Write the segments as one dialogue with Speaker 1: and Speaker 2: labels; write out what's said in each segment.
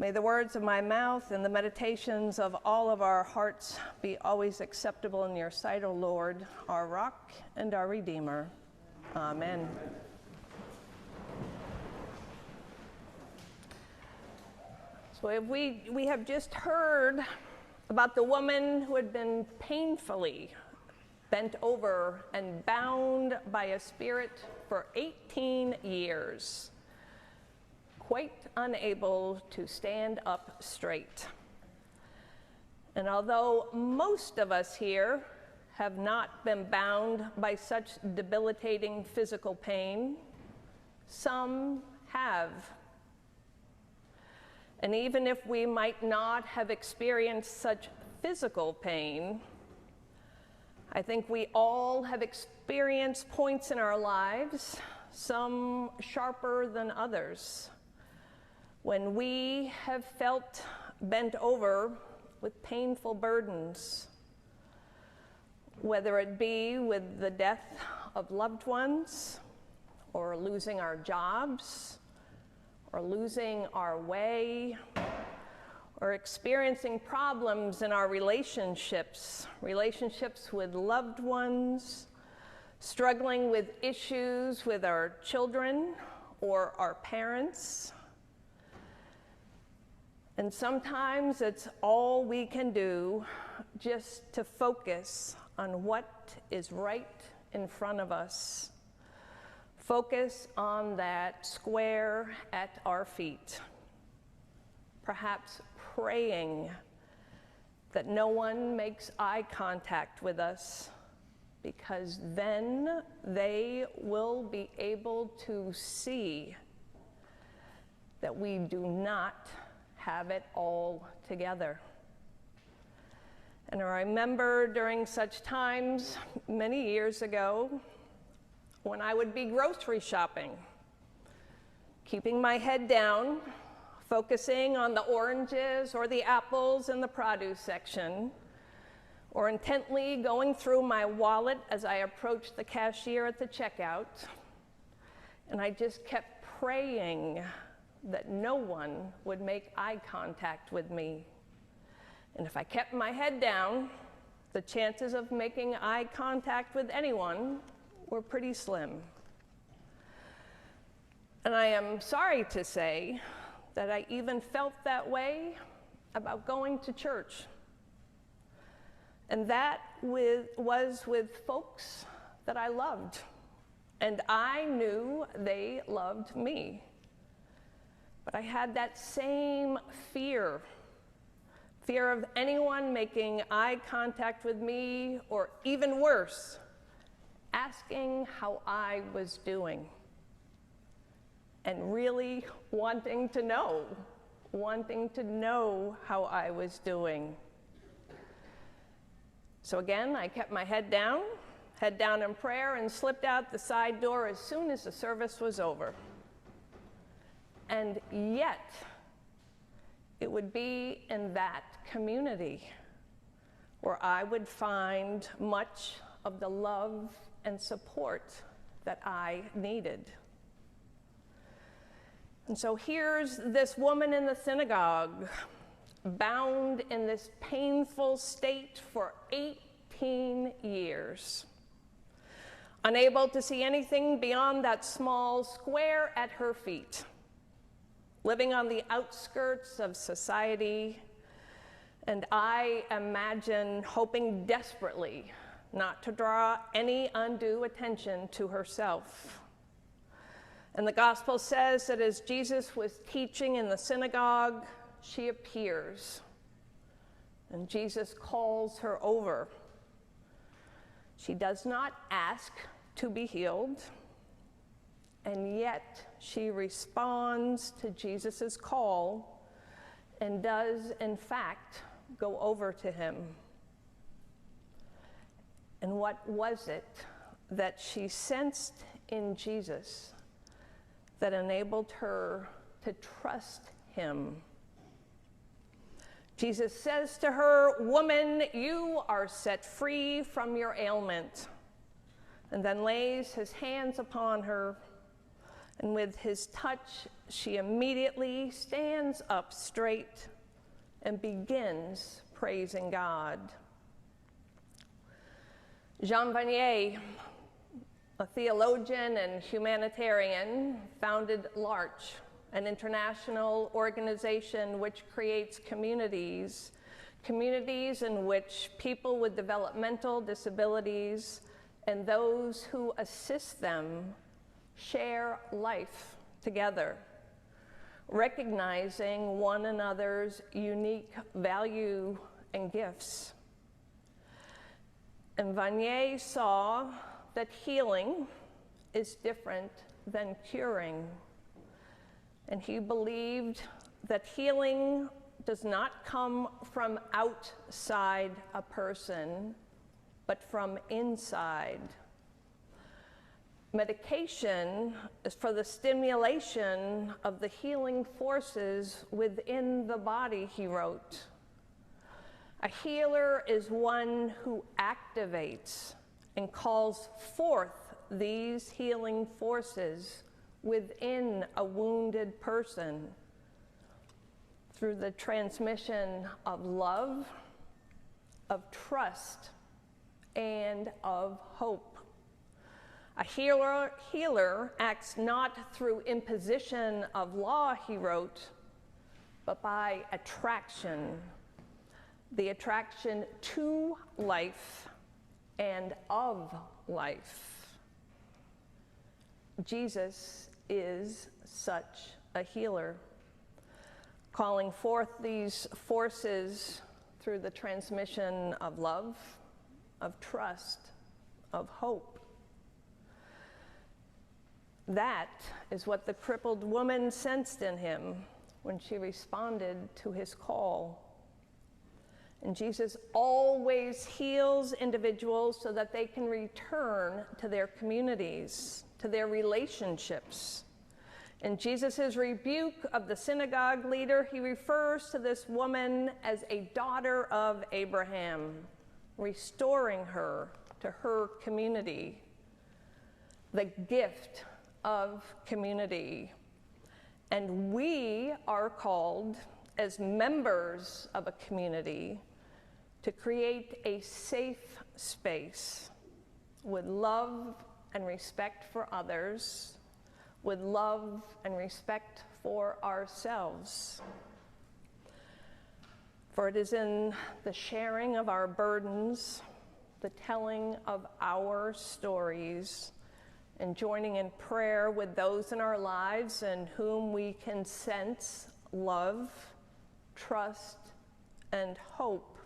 Speaker 1: May the words of my mouth and the meditations of all of our hearts be always acceptable in your sight, O Lord, our rock and our Redeemer. Amen. So we have just heard about the woman who had been painfully bent over and bound by a spirit for 18 years, quite unable to stand up straight. And although most of us here have not been bound by such debilitating physical pain, some have. And even if we might not have experienced such physical pain, I think we all have experienced points in our lives, some sharper than others, when we have felt bent over with painful burdens, whether it be with the death of loved ones, or losing our jobs, or losing our way, or experiencing problems in our relationships with loved ones, struggling with issues with our children or our parents. And sometimes it's all we can do just to focus on what is right in front of us. Focus on that square at our feet. Perhaps praying that no one makes eye contact with us, because then they will be able to see that we do not have it all together. And I remember during such times many years ago when I would be grocery shopping, keeping my head down, focusing on the oranges or the apples in the produce section, or intently going through my wallet as I approached the cashier at the checkout. And I just kept praying that no one would make eye contact with me. And if I kept my head down, the chances of making eye contact with anyone were pretty slim. And I am sorry to say that I even felt that way about going to church. And that was with folks that I loved, and I knew they loved me. But I had that same fear of anyone making eye contact with me, or even worse, asking how I was doing, and really wanting to know how I was doing. So again, I kept my head down in prayer, and slipped out the side door as soon as the service was over. And yet, it would be in that community where I would find much of the love and support that I needed. And so here's this woman in the synagogue, bound in this painful state for 18 years, unable to see anything beyond that small square at her feet, living on the outskirts of society, and I imagine hoping desperately not to draw any undue attention to herself. And the gospel says that as Jesus was teaching in the synagogue, she appears, and Jesus calls her over. She does not ask to be healed, and yet she responds to Jesus' call and does, in fact, go over to him. And what was it that she sensed in Jesus that enabled her to trust him? Jesus says to her, "Woman, you are set free from your ailment," and then lays his hands upon her And with his touch, she immediately stands up straight and begins praising God. Jean Vanier, a theologian and humanitarian, founded l'Arche, an international organization which creates communities in which people with developmental disabilities and those who assist them share life together, recognizing one another's unique value and gifts. And Vanier saw that healing is different than curing. And he believed that healing does not come from outside a person, but from inside. Medication is for the stimulation of the healing forces within the body, he wrote. A healer is one who activates and calls forth these healing forces within a wounded person through the transmission of love, of trust, and of hope. A healer acts not through imposition of law, he wrote, but by attraction, the attraction to life and of life. Jesus is such a healer, calling forth these forces through the transmission of love, of trust, of hope. That is what the crippled woman sensed in him when she responded to his call. And Jesus always heals individuals so that they can return to their communities, to their relationships. In Jesus' rebuke of the synagogue leader, he refers to this woman as a daughter of Abraham, restoring her to her community, the gift of community. And we are called, as members of a community, to create a safe space with love and respect for others, with love and respect for ourselves. For it is in the sharing of our burdens, the telling of our stories, and joining in prayer with those in our lives in whom we can sense love, trust, and hope.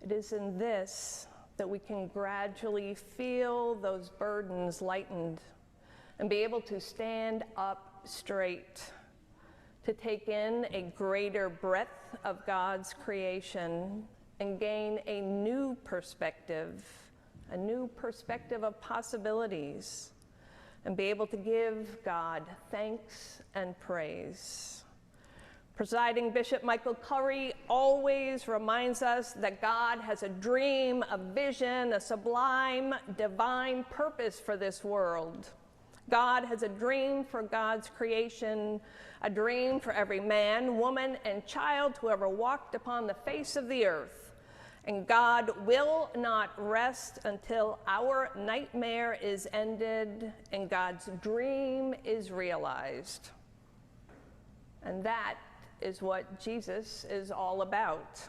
Speaker 1: It is in this that we can gradually feel those burdens lightened and be able to stand up straight, to take in a greater breadth of God's creation and gain a new perspective of possibilities, and be able to give God thanks and praise. Presiding Bishop Michael Curry always reminds us that God has a dream, a vision, a sublime, divine purpose for this world. God has a dream for God's creation, a dream for every man, woman, and child who ever walked upon the face of the earth. And God will not rest until our nightmare is ended and God's dream is realized. And that is what Jesus is all about.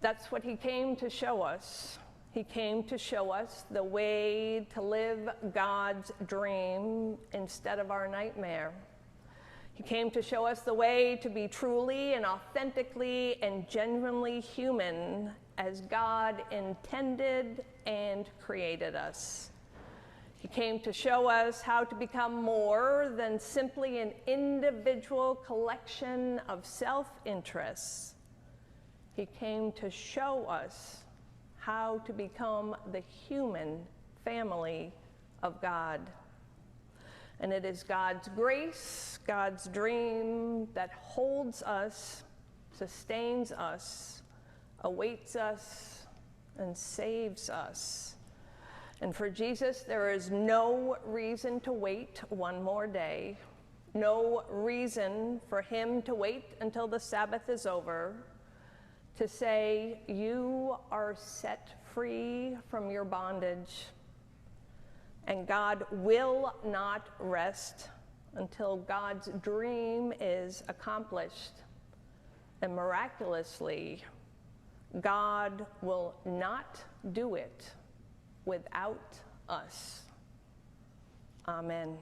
Speaker 1: That's what he came to show us. He came to show us the way to live God's dream instead of our nightmare. He came to show us the way to be truly and authentically and genuinely human as God intended and created us. He came to show us how to become more than simply an individual collection of self-interests. He came to show us how to become the human family of God. And it is God's grace, God's dream that holds us, sustains us, awaits us, and saves us. And for Jesus, there is no reason to wait one more day, no reason for him to wait until the Sabbath is over, to say, you are set free from your bondage, and God will not rest until God's dream is accomplished. And miraculously, God will not do it without us. Amen.